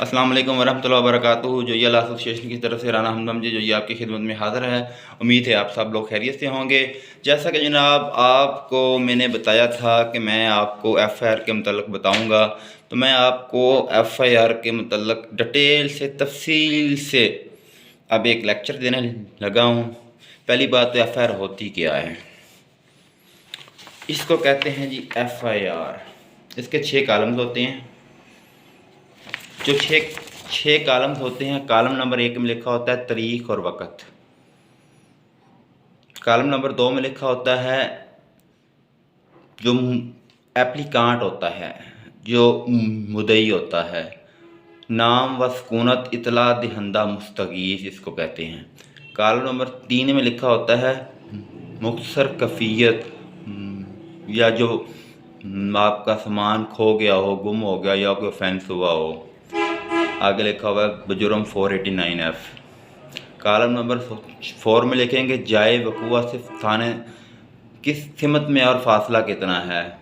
अस्सलाम वालेकुम वरहमतुल्लाहि वबरकातुहू। जो ये अल्लाह एसोसिएशन की तरफ से राना हमदम जी जो ये आपकी खिदमत में हाज़िर है। उम्मीद है आप सब लोग खैरियत से होंगे। जैसा कि जनाब आपको मैंने बताया था कि मैं आपको FIR के मतलब बताऊंगा, तो मैं आपको FIR के मतलब डिटेल से तफसील से अब एक लेक्चर देने लगा हूँ। पहली बात तो FIR होती क्या है। इसको कहते हैं जी FIR। इसके 6 कालम्स होते हैं। जो छः कालम्स होते हैं, कालम नंबर 1 में लिखा होता है तारीख और वक़्त। कालम नंबर 2 में लिखा होता है जो एप्लीकांट होता है, जो मुदई होता है, नाम व सकूनत इतला दहिंदा मुस्तगीस इसको कहते हैं। कालम नंबर 3 में लिखा होता है मुख्तसर कफ़ियत, या जो आपका सामान खो गया हो, गुम हो गया या कोई ऑफेंस हुआ हो। आगे लिखा हुआ है बजुर्म 489F। कालम नंबर 4 में लिखेंगे जाए वकूआ से थाने किस सिमत में और फासला कितना है।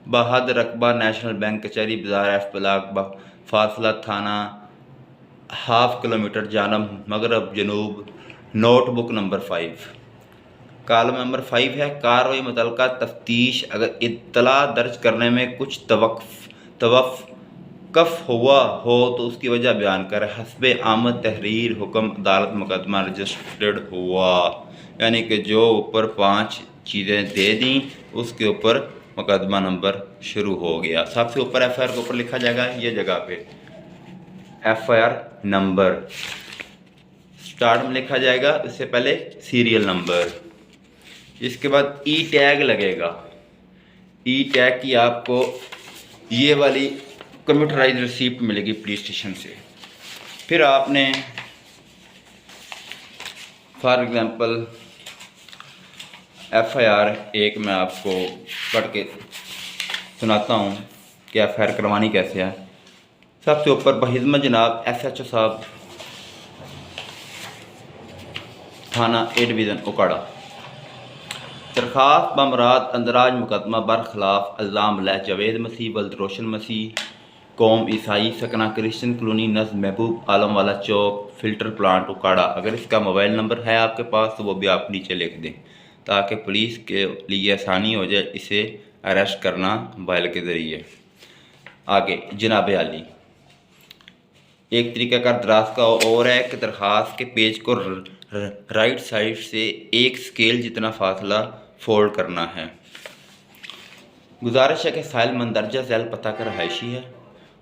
बहाद रकबा नेशनल बैंक कचहरी बाजार F ब्लॉक, फासला थाना ½ किलोमीटर जानब मगरब जनूब। Notebook number 5। कालम नंबर 5 है कार्रवाई मुतल्लिका तफ्तीश। अगर इत्तला दर्ज करने में कुछ तवक़्फ़ हुआ हो तो उसकी वजह बयान कर। हस्बे आमद तहरीर हुक्म अदालत मुकदमा रजिस्टर्ड हुआ, यानी कि जो ऊपर 5 चीज़ें दे दी उसके ऊपर मुकदमा नंबर शुरू हो गया। सबसे ऊपर FIR के ऊपर लिखा जाएगा ये जगह पे FIR नंबर स्टार्ट में लिखा जाएगा, इससे पहले सीरियल नंबर। इसके बाद ई टैग लगेगा। ई टैग की आपको ये वाली कंप्यूटराइज रिसीप्ट मिलेगी पुलिस स्टेशन से। फिर आपने फॉर एग्ज़ाम्पल FIR 1 मैं आपको पढ़ के सुनाता हूँ कि FIR करवानी कैसे है। सबसे ऊपर बहिज़्मत जनाब SHO साहब, थाना A डिवीज़न उकाड़ा। दरख्वास्त बमराद अंदराज मुकदमा बरखिलाफ इल्ज़ाम लह जावेद मसीह वल्द रोशन मसीह कौम ईसाई सकना क्रिश्चियन कॉलोनी नज़ महबूब आलम वाला चौक फ़िल्टर प्लांट उकाड़ा। अगर इसका मोबाइल नंबर है आपके पास तो वो भी आप नीचे लिख दें ताकि पुलिस के लिए आसानी हो जाए इसे अरेस्ट करना मोबाइल के ज़रिए। आगे जनाब आली एक तरीक़ाकार दराज का और है कि दरख्वास्त के पेज को राइट साइड से एक स्केल जितना फासला फोल्ड करना है। गुजारिश है कि साहिल मंदरजा झैल पता का रहायशी है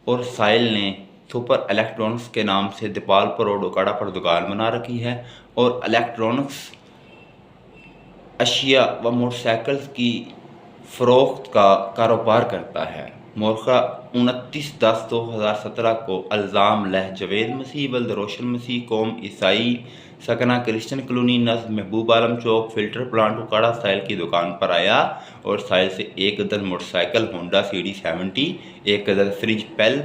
और साहिल ने सुपर इलेक्ट्रॉनिक्स के नाम से दीपालपुर रोड उकाड़ा पर दुकान बना रखी है और इलेक्ट्रॉनिक्स अशिया व मोटरसाइकिल्स की फ़रोख्त का कारोबार करता है। मोरखा 29/10/2017 को इल्ज़ाम लह जावेद मसीह वल्द रोशन मसीह कौम ईसाई सकना क्रिश्चियन कॉलोनी नज़ महबूब आलम चौक फ़िल्टर प्लांट उकाड़ा साहिल की दुकान पर आया और साहिल से एक अदद मोटरसाइकिल होंडा CD 70, एक अदद फ्रिज पेल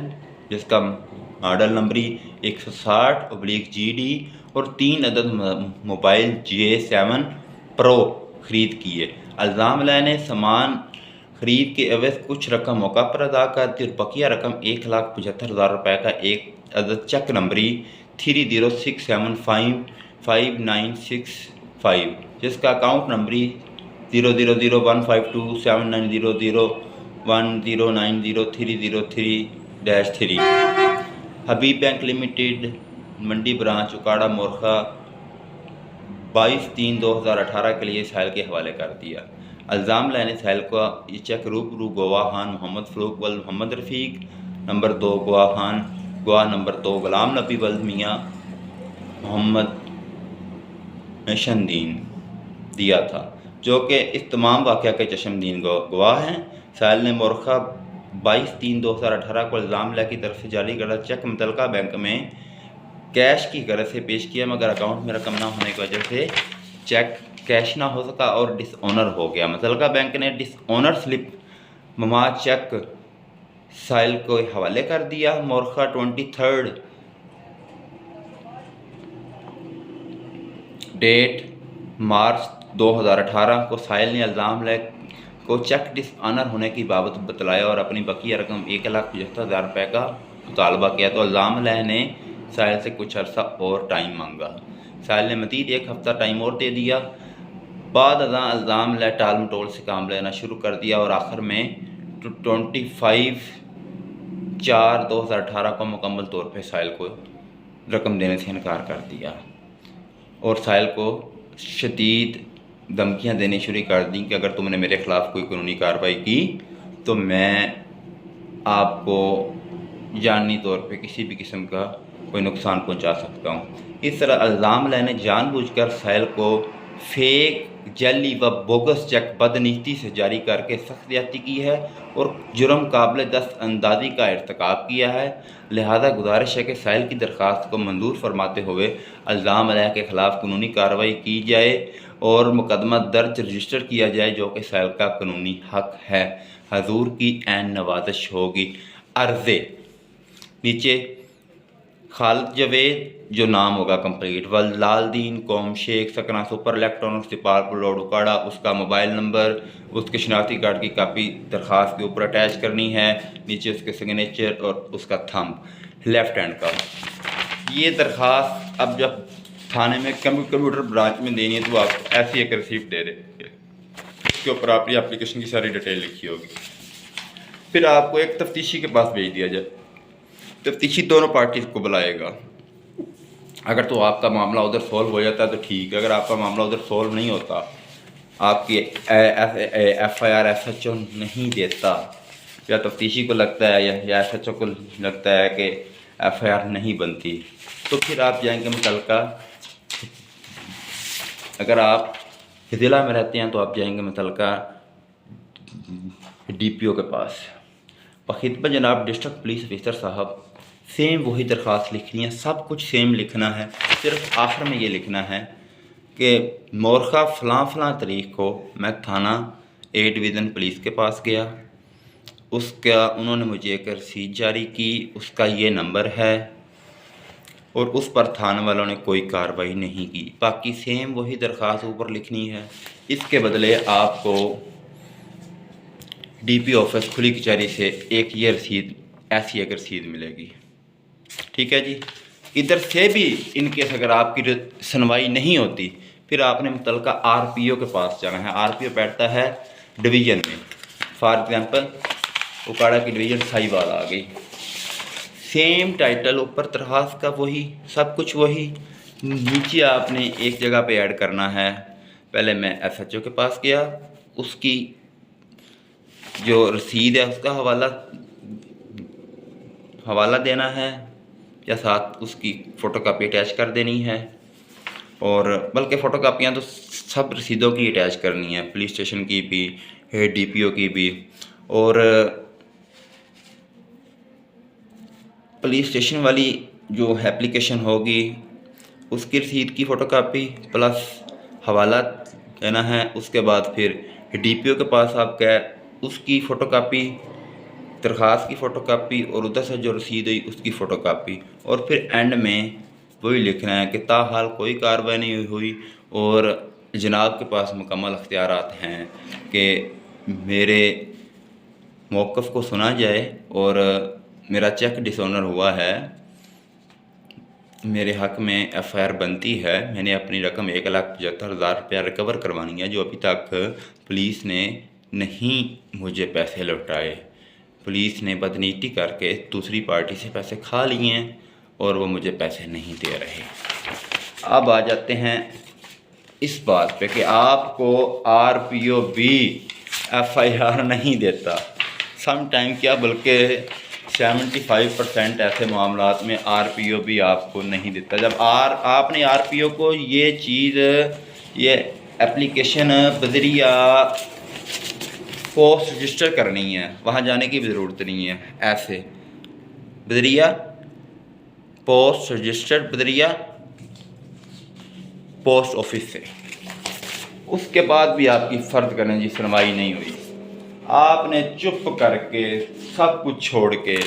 जिसका मॉडल नंबरी 160/GD और 3 अदद मोबाइल J7 प्रो ख़रीद किए। इल्ज़ाम ने सामान ख़रीद के एवज़ कुछ रकम मौका पर अदा कर दी और बकिया रकम 1,75,000 रुपये का एक अदद चेक नंबरी 30675965 जिसका अकाउंट नंबरी 00015279001090303-3 हबीब बैंक लिमिटेड मंडी ब्रांच उकाड़ा मोरखा 22/3/2018 के लिए साहिल के हवाले कर दिया। इल्ज़ाम ने साहिल का ये चेक रूबरू गवाहान मोहम्मद फ़रूक वल्द मोहम्मद रफ़ीक नंबर 2 गवाह नंबर 2 गुलाम नबी वल्द मियाँ मोहम्मद नशनदीन दिया था, जो कि इस तमाम वाक़या के चश्मदीन गवाह हैं। साहिल ने मोरखा 22/3/2018 को इल्ज़ाम की तरफ से जारी करदा चेक मुतल्लिका बैंक में कैश की गरज से पेश किया, मगर अकाउंट में रकम ना होने की वजह से चेक कैश ना हो सका और डिसऑनर हो गया। मुतल्लिका बैंक ने डिसऑनर स्लिप ममा चेक साहिल को हवाले कर दिया। मोरखा 23 डेट मार्च 2018 को साहिल ने इल्ज़ाम को चेक डिसऑनर होने की बाबत बतलाया और अपनी बकिया रकम 1,75,000 रुपये का मुतालबा किया तो अल्लाम अलैह ने साहिल से कुछ अर्सा और टाइम मांगा। साहिल ने मज़ीद 1 हफ़्ता टाइम और दे दिया। बाद अल्लाम अलैह टाल मटोल से काम लेना शुरू कर दिया और आखिर में 25/4/2018 को मुकम्मल तौर पे साहिल को रकम देने से इनकार कर दिया और साहिल को शदीद धमकियां देनी शुरू कर दी कि अगर तुमने मेरे ख़िलाफ़ कोई कानूनी कार्रवाई की तो मैं आपको जानी तौर पे किसी भी किस्म का कोई नुकसान पहुंचा सकता हूं। इस तरह अल्लाम अलैह ने जानबूझकर साहिल को फेक, जली व बोगस चेक बदनीति से जारी करके सख्त ज़्यादती की है और जुर्म काबिल दस्तअंदाज़ी का इर्तिकाब किया है। लिहाजा गुजारिश है कि साहिल की दरख्वास्त को मंजूर फरमाते हुए अल्लाम अलैह के ख़िलाफ़ कानूनी कार्रवाई की जाए और मुकदमा दर्ज रजिस्टर किया जाए, जो कि साहिल का कानूनी हक़ है। हजूर की ऐन नवाजिश होगी। अर्ज़े नीचे खालिद जवेद जो नाम होगा कंप्लीट, वलालदीन कौम शेख, सकना सुपर इलेक्ट्रॉनिक्स डिपार्टमेंट रोड उकाड़ा, उसका मोबाइल नंबर, उसके शनाख्ती कार्ड की कापी दरख्वास्त के ऊपर अटैच करनी है। नीचे उसके सिग्नेचर और उसका थंब लेफ़्ट हैंड का। ये दरख्वास्त अब जब थाने में कंप्यूटर ब्रांच में देनी है तो आप ऐसी एक रिसीप्ट दे देंगे, उसके ऊपर आपकी एप्लीकेशन की सारी डिटेल लिखी होगी। फिर आपको एक तफ्तीशी के पास भेज दिया जाए। तफ्तीशी दोनों पार्टी को बुलाएगा। अगर तो आपका मामला उधर सॉल्व हो जाता है तो ठीक है, अगर आपका मामला उधर सॉल्व नहीं होता, आपकी FIR SHO नहीं देता या तफ्तीशी को लगता है या SHO को लगता है कि FIR नहीं बनती, तो फिर आप जाएंगे मुतल्लिका, अगर आप ज़िला में रहते हैं तो आप जाएंगे मुतल्लिका DPO के पास। बखिदमत जनाब डिस्ट्रिक्ट पुलिस ऑफिसर साहब, सेम वही दरख्वास्त लिखनी है, सब कुछ सेम लिखना है। सिर्फ आखिर में ये लिखना है कि मोरखा फ़लाँ तारीख को मैं थाना A डिवीज़न पुलिस के पास गया, उसका उन्होंने मुझे एक रसीद जारी की, उसका ये नंबर है और उस पर थाने वालों ने कोई कार्रवाई नहीं की। बाकी सेम वही दरख्वास्त ऊपर लिखनी है। इसके बदले आपको DP ऑफिस खुली कचहरी से एक ये रसीद, ऐसी एक रसीद मिलेगी। ठीक है जी। इधर से भी इनकेस अगर आपकी सुनवाई नहीं होती, फिर आपने मुतल्लिका RPO के पास जाना है। RPO बैठता है डिवीज़न में। फॉर एग्ज़ाम्पल उकाड़ा की डिवीज़न साहिवाल आ गई, सेम टाइटल, ऊपर दरख्वास्त का वही, सब कुछ वही। नीचे आपने एक जगह पे ऐड करना है। पहले मैं SHO के पास गया, उसकी जो रसीद है उसका हवाला देना है या साथ उसकी फ़ोटोकॉपी अटैच कर देनी है, और बल्कि फ़ोटोकॉपियाँ तो सब रसीदों की अटैच करनी है, पुलिस स्टेशन की भी, DPO की भी, और पुलिस स्टेशन वाली जो एप्लीकेशन होगी उसकी रसीद की फ़ोटोकॉपी प्लस हवाला देना है। उसके बाद फिर DPO के पास आप गए, उसकी फ़ोटोकॉपी, दरख्वास्त की फ़ोटोकॉपी और उधर से जो रसीद हुई उसकी फ़ोटोकॉपी, और फिर एंड में वही लिखना है कि ताहाल कोई कार्रवाई नहीं हुई और जनाब के पास मुकम्मल अख्तियारात हैं कि मेरे मौक़िफ़ को सुना जाए और मेरा चेक डिसऑनर हुआ है, मेरे हक़ में FIR बनती है, मैंने अपनी रकम 1,75,000 रुपया रिकवर करवानी है, जो अभी तक पुलिस ने नहीं मुझे पैसे लौटाए। पुलिस ने बदनीति करके दूसरी पार्टी से पैसे खा लिए हैं और वो मुझे पैसे नहीं दे रहे। अब आ जाते हैं इस बात पे कि आपको RPO भी FIR नहीं देता। सम टाइम क्या बल्कि 75% ऐसे मामलात में RPO भी आपको नहीं देता। जब आपने RPO को ये चीज़, ये एप्लीकेशन बज़रिया पोस्ट रजिस्टर करनी है, वहाँ जाने की भी ज़रूरत नहीं है। ऐसे बज़रिया पोस्ट रजिस्टर, बज़रिया पोस्ट ऑफिस से, उसके बाद भी आपकी फ़र्द करने की सुनवाई नहीं हुई, आपने चुप करके सब कुछ छोड़ के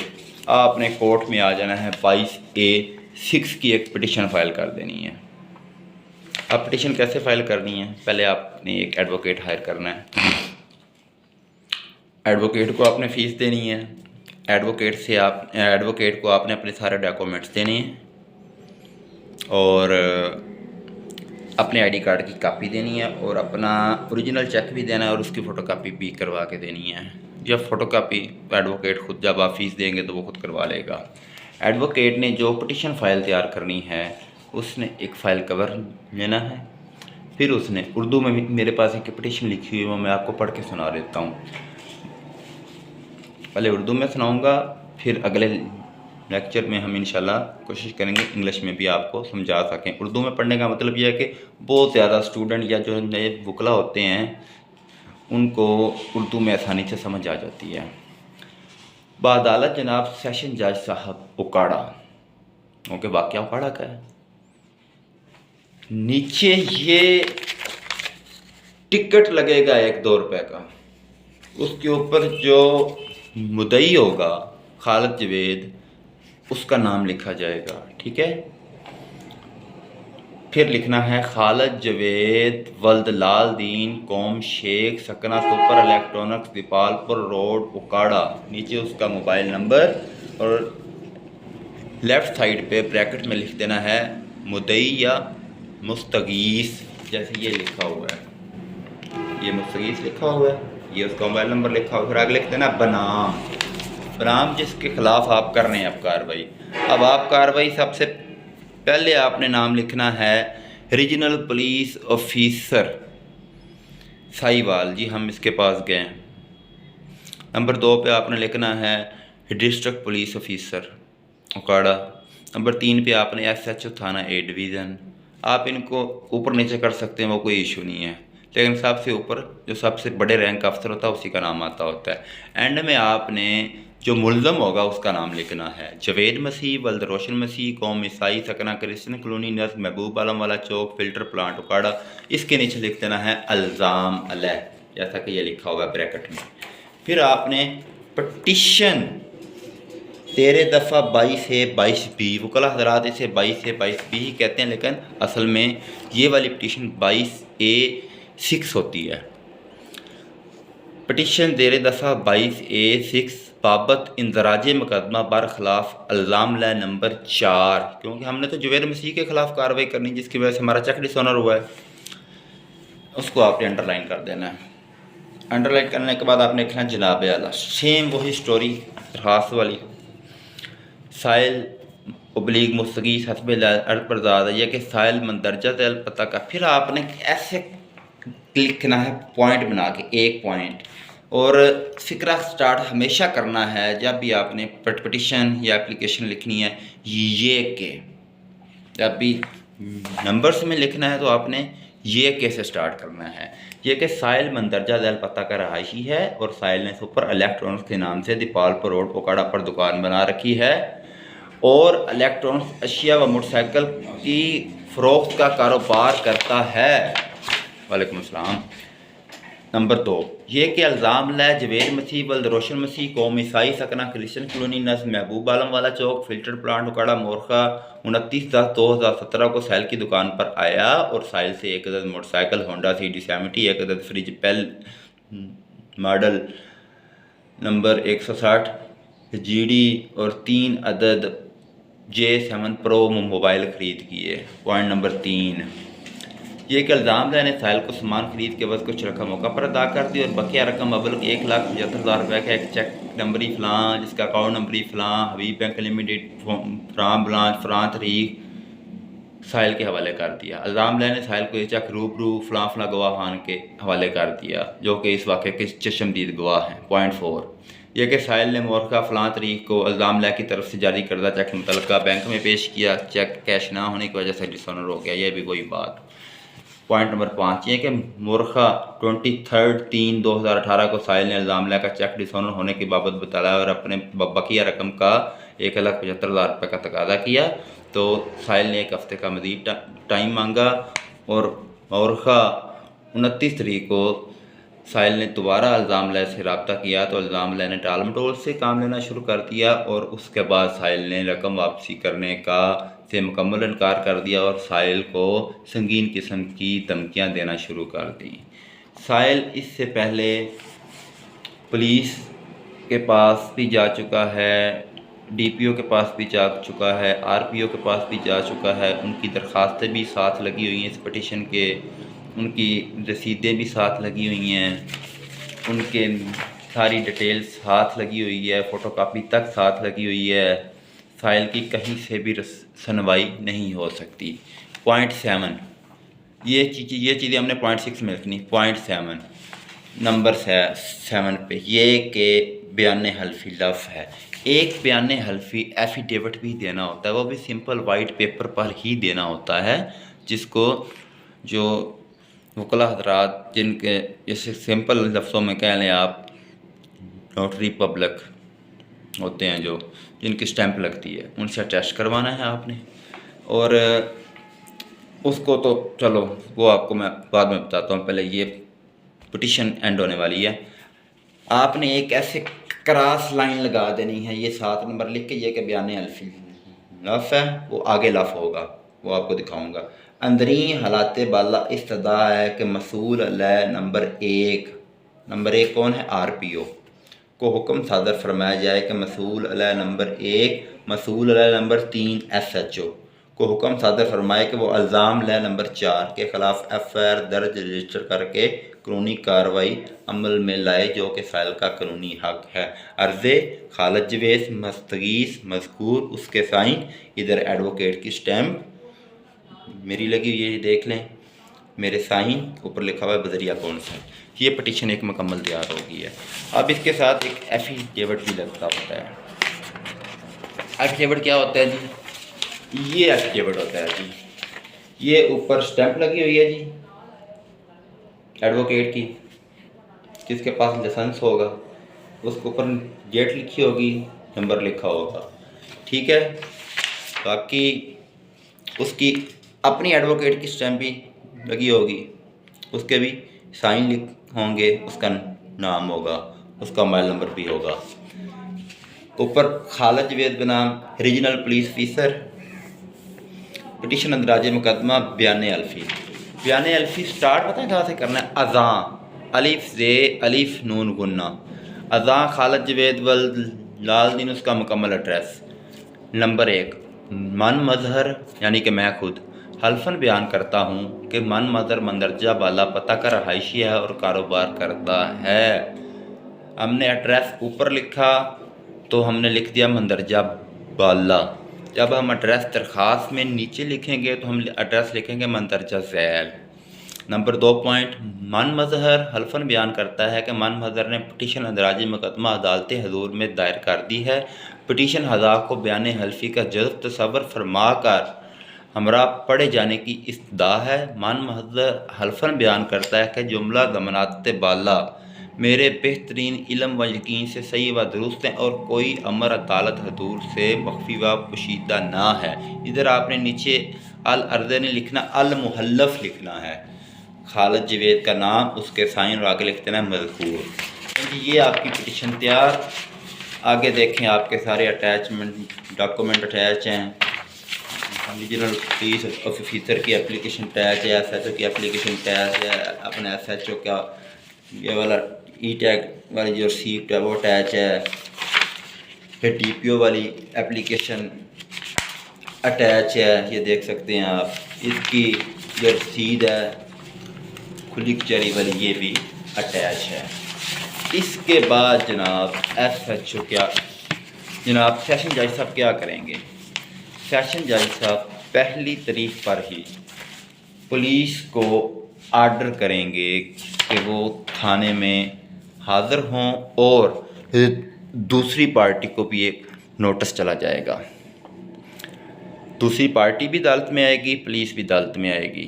आपने कोर्ट में आ जाना है। 22A(6) की एक पिटिशन फ़ाइल कर देनी है। अब पिटिशन कैसे फ़ाइल करनी है? पहले आपने एक एडवोकेट हायर करना है। एडवोकेट को आपने फ़ीस देनी है। एडवोकेट को आपने अपने सारे डॉक्यूमेंट्स देने हैं और अपने आईडी कार्ड की कापी देनी है और अपना ओरिजिनल चेक भी देना है और उसकी फ़ोटोकॉपी भी करवा के देनी है। या फ़ोटोकॉपी एडवोकेट खुद जब आप फीस देंगे तो वो खुद करवा लेगा। एडवोकेट ने जो पिटीशन फ़ाइल तैयार करनी है उसने एक फ़ाइल कवर लेना है, फिर उसने उर्दू में मेरे पास एक पिटीशन लिखी हुई है, वो मैं आपको पढ़ के सुना देता हूँ। पहले उर्दू में सुनाऊँगा, फिर अगले लेक्चर में हम इंशाल्लाह कोशिश करेंगे इंग्लिश में भी आपको समझा सकें। उर्दू में पढ़ने का मतलब यह है कि बहुत ज़्यादा स्टूडेंट या जो नए वकला होते हैं उनको उर्दू में आसानी से समझ आ जाती है। बाअदालत जनाब सेशन जज साहब उकाड़ा, ओके, वाक़या उकाड़ा का है। नीचे ये टिकट लगेगा 1-2 रुपए का, उसके ऊपर जो मुद्दई होगा खालिद जवेद उसका नाम लिखा जाएगा, ठीक है। फिर लिखना है खालिद जवेद वल्द लाल दीन कौम शेख सकना super electronics Dipalpur road Okara. नीचे उसका मोबाइल नंबर और लेफ़्ट साइड पे ब्रैकेट में लिख देना है मुद्दई या मुस्तगीस, जैसे ये लिखा हुआ है, ये मुस्तगीस लिखा हुआ है, ये उसका मोबाइल नंबर लिखा हुआ है। फिर आगे लिख देना बनाम जिसके खिलाफ आप कर रहे हैं अब कार्रवाई। अब आप कार्रवाई सबसे पहले आपने नाम लिखना है रीजनल पुलिस ऑफिसर साहिवाल जी, हम इसके पास गए। नंबर 2 पे आपने लिखना है डिस्ट्रिक्ट पुलिस ऑफिसर उकाड़ा। नंबर 3 पे आपने SHO थाना A डिवीज़न। आप इनको ऊपर नीचे कर सकते हैं, वो कोई इशू नहीं है, लेकिन सबसे ऊपर जो सबसे बड़े रैंक अफसर होता है उसी का नाम आता होता है। एंड में आपने जो मुल्ज़म होगा उसका नाम लिखना है जवेद मसीह वल्द रोशन मसीह कौम ईसाई सकना क्रिश्चियन कॉलोनी नज़ महबूब आलम वाला चौक फ़िल्टर प्लांट उकाड़ा। इसके नीचे लिख देना है अल्ज़ाम अलैह, जैसा कि ये लिखा हुआ है ब्रैकेट में। फिर आपने पटिशन 13 दफ़ा 22 से 22B, वकला हज़रात इसे 22 से 22B ही कहते हैं, लेकिन असल में ये वाली पटिशन 22A6 होती है। पटिशन 13 दफ़ा 22A6 बाबत इंदराज मुकदमा बरखिलाफ़ अल्ज़ाम ला नंबर 4, क्योंकि हमने तो जवेद मसीह के ख़िलाफ़ कार्रवाई करनी जिसकी वजह से हमारा चेक डिसऑनर हुआ है, उसको आपने अंडरलाइन कर देना है। अंडरलाइन करने के बाद आपने लिखना जनाब आला, सेम वही स्टोरी दरखास्त वाली, साइल ओब्लिग मुस्तगीस हस्ब अर्ज़ यह कि साइल मंदरजा तल पता का। फिर आपने ऐसे लिखना है पॉइंट बना के, एक पॉइंट, और फ़िक्रा स्टार्ट हमेशा करना है जब भी आपने पटिशन या एप्लीकेशन लिखनी है। ये के जब भी नंबर्स में लिखना है तो आपने ये के से स्टार्ट करना है। ये कि साइल मंदरजा दैल पता का रहायशी है और साइल ने सुपर इलेक्ट्रॉनिक्स के नाम से दीपालपुर रोड उकाड़ा पर दुकान बना रखी है और इलेक्ट्रॉनिक्स अशिया व मोटरसाइकिल की फ़रोख्त का कारोबार करता है। वालेकुम अस्सलाम। नंबर 2 ये कि अल्ज़ाम ला जवेद मसीह वल्द रोशन मसीह कौम ईसाई सकना क्रिश्चियन कॉलोनी नज़ महबूब आलम वाला चौक फ़िल्टर प्लांट उकाड़ा मोरखा 29/10/2017 को साहिल की दुकान पर आया और साहिल से एक अदद मोटरसाइकिल होंडा CD70, एक अदद फ्रिज पेल मॉडल नंबर 160 GD और 3 अदद J7 Pro मोबाइल ख़रीद किए। पॉइंट नंबर 3 ये कि अल्ज़ाम ने साहिल को सामान खरीद के बस कुछ रकम मौका पर अदा कर दी और बकिया रकम मबलग 1,75,000 रुपये का एक चेक नंबरी फ़लाँ जिसका अकाउंट नंबरी फ़लाँ हबीब बैंक लिमिटेड फ्राम ब्रांच फ़लाँ तारीख साहिल के हवाले कर दिया। अल्ज़ाम ने साहिल को ये चेक रूबरू फ़लाँ फ़लाँ गवाह खान के हवाले कर दिया जो कि इस वाक़े के चश्मदीद गवाह हैं। पॉइंट 4 यह कि साहिल ने मोरखा फ़लाँ तारीख को अल्ज़ाम की तरफ से जारी करदा चेक मुतल्लिका बैंक में पेश किया, चेक कैश ना होने की वजह से डिसऑनर हो गया, यह भी कोई बात। पॉइंट नंबर 5 ये कि मोरखा 23/3/2018 को साहिल ने अल्ज़ाम का चेक डिसऑनर होने की बाबत बताया और अपने बकिया रकम का 1,75,000 रुपये का तकादा किया, तो साहिल ने 1 हफ़्ते का मज़ीद टाइम मांगा और मोरखा 29 तारीख को साहिल ने दोबारा अल्ज़ाम से रब्ता किया तो अल्ज़ाम ने टाल मटोल से काम लेना शुरू कर दिया और उसके बाद साहिल ने रकम वापसी करने का से मुकम्मल इनकार कर दिया और साहिल को संगीन किस्म की धमकियां देना शुरू कर दी। साहिल इससे पहले पुलिस के पास भी जा चुका है, डीपीओ के पास भी जा चुका है, आरपीओ के पास भी जा चुका है। उनकी दरख्वास्तें भी साथ लगी हुई हैं इस पटिशन के, उनकी रसीदें भी साथ लगी हुई हैं, उनके सारी डिटेल्स साथ लगी हुई है, फ़ोटोकॉपी तक साथ लगी हुई है। फाइल की कहीं से भी सुनवाई नहीं हो सकती। पॉइंट 7 ये चीज़ें हमने पॉइंट 6 में लिखनी। पॉइंट 7 नंबर 7 पे ये के बयान हल्फी लफ है। एक बयान हल्फी एफिडेविट भी देना होता है, वो भी सिंपल वाइट पेपर पर ही देना होता है, जिसको जो वकला हजरात जिनके जैसे सिंपल लफ्ज़ों में कह लें आप नोटरी पब्लिक होते हैं जो जिनकी स्टैंप लगती है, उनसे अटैस्ट करवाना है आपने। और उसको तो चलो वो आपको मैं बाद में बताता हूँ, पहले ये पिटिशन एंड होने वाली है। आपने एक ऐसे क्रॉस लाइन लगा देनी है, ये 7 नंबर लिख के, ये के बयान हल्फी लफ है, वो आगे लफ होगा, वो आपको दिखाऊंगा। अंदरी हालात बाला इस्तदा है कि मसूल अलैह नंबर 1 कौन है? आरपीओ को हुक्म सादर फरमाया जाए कि मसूल अलैह नंबर 1, मसूल अलैह नंबर 3 एसएचओ को हुक्म सादर फरमाए कि वो इल्ज़ाम लय नंबर 4 के ख़िलाफ़ एफआईआर दर्ज रजिस्टर करके कानूनी कार्रवाई अमल में लाए, जो कि साइल का कानूनी हक है। अर्ज़े खालिद जवेद मस्तगीस मज़कूर, उसके साइन, इधर एडवोकेट की स्टैम्प मेरी लगी हुई है, ये देख लें, मेरे साइन, ऊपर लिखा हुआ है बजरिया कौन सा। ये पटिशन एक मुकम्मल तैयार हो गई है। अब इसके साथ एक एफिडेविट भी लगता होता है। एफिडेविट क्या होता है जी? ये एफिडेविट होता है जी, ये ऊपर स्टैंप लगी हुई है जी एडवोकेट की, जिसके पास लाइसेंस होगा उसके ऊपर डेट लिखी होगी, नंबर लिखा होगा, ठीक है। बाकी उसकी अपनी एडवोकेट की स्टैंप भी लगी होगी, उसके भी साइन लिख होंगे, उसका नाम होगा, उसका मोबाइल नंबर भी होगा। ऊपर खालिद जवेद बनाम रीजनल पुलिस ऑफिसर, पिटिशन अंदराज मुकदमा बयान अल्फ़ी स्टार्ट पता है कहाँ से करना है? अज़ां अलिफ ज़े अलिफ नून गुन्ना, अज़ां खालिद जवेद वल लाल दिन, उसका मुकम्मल एड्रेस। नंबर 1 मन मजहर यानी कि मैं खुद हल्फन बयान करता हूँ कि मन मजहर मंदरजा बाला पता का रहायशी है और कारोबार करता है। हमने एड्रेस ऊपर लिखा तो हमने लिख दिया मंदरजा बाला। जब हम एड्रेस दरख्वास्त में नीचे लिखेंगे तो हम एड्रेस लिखेंगे मंदरजा झैल। नंबर 2 पॉइंट मन मजहर हल्फन बयान करता है कि मन मजहर ने पिटिशन अंदराजी मुकदमा अदालत हजूर में दायर कर दी है। पिटिशन हज़ा को बयान हल्फी का जज़्ब तसव्वुर फरमा कर हमरा पढ़े जाने की इस्तदा है। मन मजहर हल्फन बयान करता है कि जुमला ज़मानत बाला मेरे बेहतरीन इल्म व यकीन से सही व दुरुस्त हैं और कोई अमर अदालत हजूर से मख्फी व पोशीदा ना है। इधर आपने नीचे अल अर्ज़ ने लिखना, अल मुहल्लफ लिखना है, खालिद जवेद का नाम, उसके साइन और आगे लिखते हैं मज़कूर। तो ये आपकी पिटिशन तैयार। आगे देखें, आपके सारे अटैचमेंट डॉक्यूमेंट अटैच हैं, रीजनल पुलिस ऑफिसर की एप्लीकेशन अटैच है, एसएचओ की एप्लीकेशन अटैच है, अपने एसएचओ का ये वाला ई टैग वाली जो रिसीप्ट है वो अटैच है, फिर डीपीओ वाली एप्लीकेशन अटैच है, ये देख सकते हैं आप। इसकी जो रसीद है खुली कचहरी वाली ये भी अटैच है। इसके बाद जनाब एसएचओ क्या, जनाब सेशन जज साहब क्या करेंगे? सेशन जज साहब पहली तारीख पर ही पुलिस को आर्डर करेंगे कि वो थाने में हाज़िर हों और दूसरी पार्टी को भी एक नोटिस चला जाएगा। दूसरी पार्टी भी अदालत में आएगी, पुलिस भी अदालत में आएगी।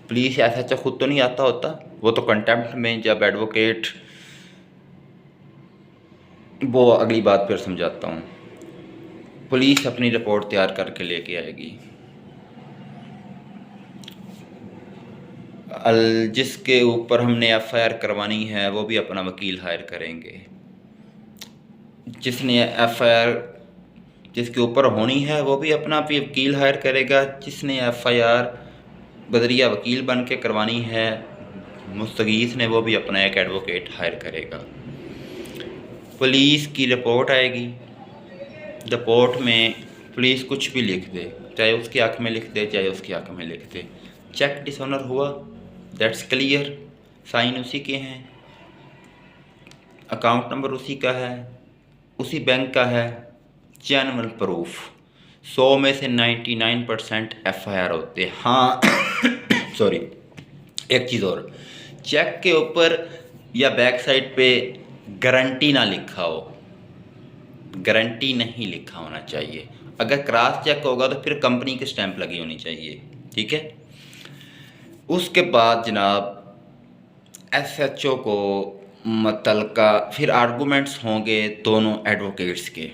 पुलिस ऐसा खुद तो नहीं आता होता, वो तो कंटेम्प्ट में जब एडवोकेट, वो अगली बात फिर समझाता हूँ। पुलिस अपनी रिपोर्ट तैयार करके लेके आएगी, जिसके ऊपर हमने एफआईआर करवानी है वो भी अपना वकील हायर करेंगे। जिसने एफआईआर जिसके ऊपर होनी है वो भी अपना भी वकील हायर करेगा। जिसने एफआईआर बदरिया वकील बन के करवानी है मुस्तगीस ने, वो भी अपना एक एडवोकेट हायर करेगा। पुलिस की रिपोर्ट आएगी। रिपोर्ट में पुलिस कुछ भी लिख दे, चाहे उसके हक में लिख दे चाहे उसके हक में लिख दे, चेक डिसऑनर हुआ, दैट्स क्लियर, साइन उसी के हैं, अकाउंट नंबर उसी का है, उसी बैंक का है, जेन्युइन प्रूफ। 100 में से 99% FIR होते हैं। हाँ सॉरी, एक चीज़ और, चेक के ऊपर या बैक साइड पे गारंटी ना लिखा हो, गारंटी नहीं लिखा होना चाहिए। अगर क्रॉस चेक होगा तो फिर कंपनी की स्टैंप लगी होनी चाहिए, ठीक है। उसके बाद जनाब SHO को मुतल्लिका फिर आर्गूमेंट्स होंगे दोनों एडवोकेट्स के।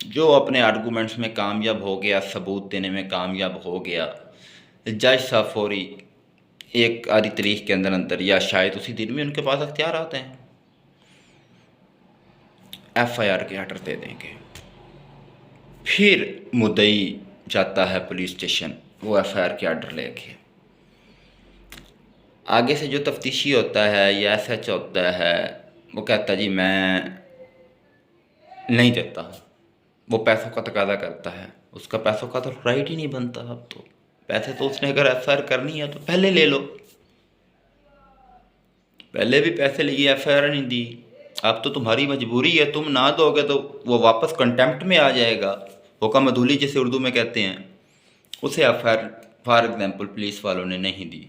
जो अपने आर्गूमेंट्स में कामयाब हो गया, सबूत देने में कामयाब हो गया, जज साहब फौरी एक आधी तारीख के अंदर अंदर या शायद उसी दिन में उनके पास अख्तियार आते हैं, FIR के आर्डर दे देंगे। फिर मुद्दई जाता है पुलिस स्टेशन, वो FIR के आर्डर लेके। आगे से जो तफ्तीशी होता है या SHO होता है वो कहता है जी मैं नहीं देता, वो पैसों का तकाजा करता है। उसका पैसों का तो राइट ही नहीं बनता। अब तो पैसे तो उसने अगर FIR करनी है तो पहले ले लो, पहले भी पैसे लिए FIR नहीं दी, अब तो तुम्हारी मजबूरी है, तुम ना दोगे तो वो वापस कंटेम्प्ट में आ जाएगा, हुक्म अदूली जिसे उर्दू में कहते हैं, उसे FIR फॉर एग्जांपल पुलिस वालों ने नहीं दी।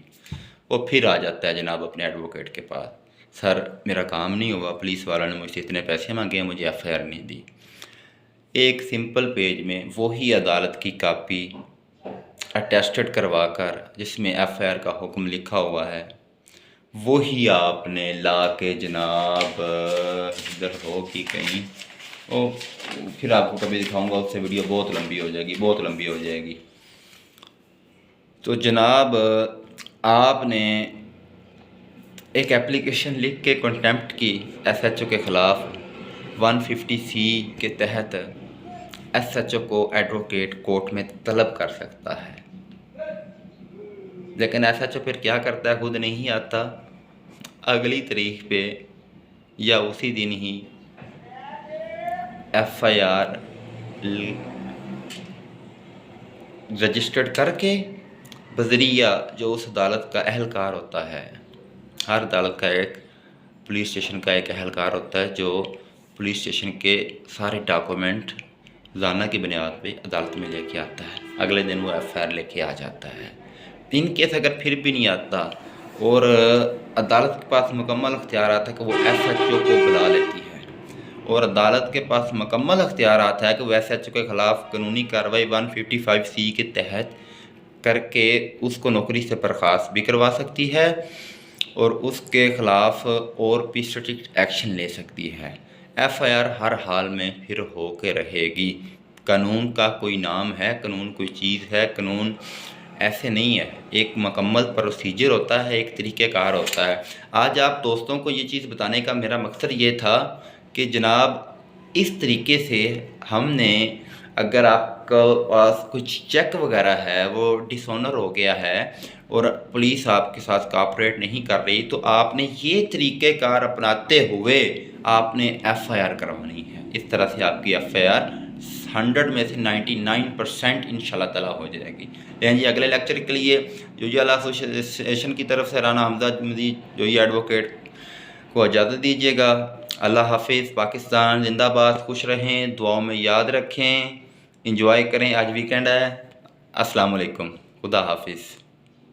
वो फिर आ जाता है जनाब अपने एडवोकेट के पास, सर मेरा काम नहीं हुआ, पुलिस वालों ने मुझसे इतने पैसे मांगे हैं, मुझे FIR नहीं दी। एक सिंपल पेज में वही अदालत की कापी अटेस्टेड करवा कर जिसमें FIR का हुक्म लिखा हुआ है वही आपने ला के जनाब इधर होगी कहीं, ओ फिर आपको कभी दिखाऊंगा, उससे वीडियो बहुत लंबी हो जाएगी, बहुत लंबी हो जाएगी। तो जनाब आपने एक एप्लीकेशन लिख के कंटेम्प्ट की SHO के ख़िलाफ़ 150C के तहत SHO को एडवोकेट कोर्ट में तलब कर सकता है। लेकिन SHO फिर क्या करता है, खुद नहीं आता, अगली तारीख पे या उसी दिन ही FIR रजिस्टर्ड करके बजरिया जो उस अदालत का अहलकार होता है, हर अदालत का एक पुलिस स्टेशन का एक अहलकार होता है जो पुलिस स्टेशन के सारे डॉक्यूमेंट रोज़ाना की बुनियाद पे अदालत में लेके आता है। अगले दिन वो FIR लेके आ जाता है। इन केस अगर फिर भी नहीं आता और अदालत के पास मुकम्मल अख्तियार आता है कि वो SHO को बुला लेती है और अदालत के पास मुकम्मल अख्तियार आता है कि वो SHO के ख़िलाफ़ कानूनी कार्रवाई 155C के तहत करके उसको नौकरी से बर्खास्त भी करवा सकती है और उसके ख़िलाफ़ और भी स्ट्रिक्ट एक्शन ले सकती है। FIR हर हाल में फिर हो के रहेगी। कानून का कोई नाम है, कानून कोई चीज़ है, कानून ऐसे नहीं है, एक मुकम्मल प्रोसीजर होता है, एक तरीक़ेकार होता है। आज आप दोस्तों को ये चीज़ बताने का मेरा मकसद ये था कि जनाब इस तरीके से हमने, अगर आपका पास कुछ चेक वगैरह है वो डिसऑनर हो गया है और पुलिस आपके साथ कोऑपरेट नहीं कर रही, तो आपने ये तरीक़ेकार अपनाते हुए आपने FIR करवानी है। इस तरह से आपकी FIR 100 में से 99% इंशाल्लाह ताला हो जाएगी। लेकिन जी अगले लेक्चर के लिए जो एसोसिएशन की तरफ से राना हमजा मजीद जो ये एडवोकेट को इजाज़त दीजिएगा। अल्लाह हाफिज़। पाकिस्तान जिंदाबाद। खुश रहें, दुआओं में याद रखें, इंजॉय करें। आज वीकेंड है। अस्सलाम वालेकुम। खुदा हाफिज़।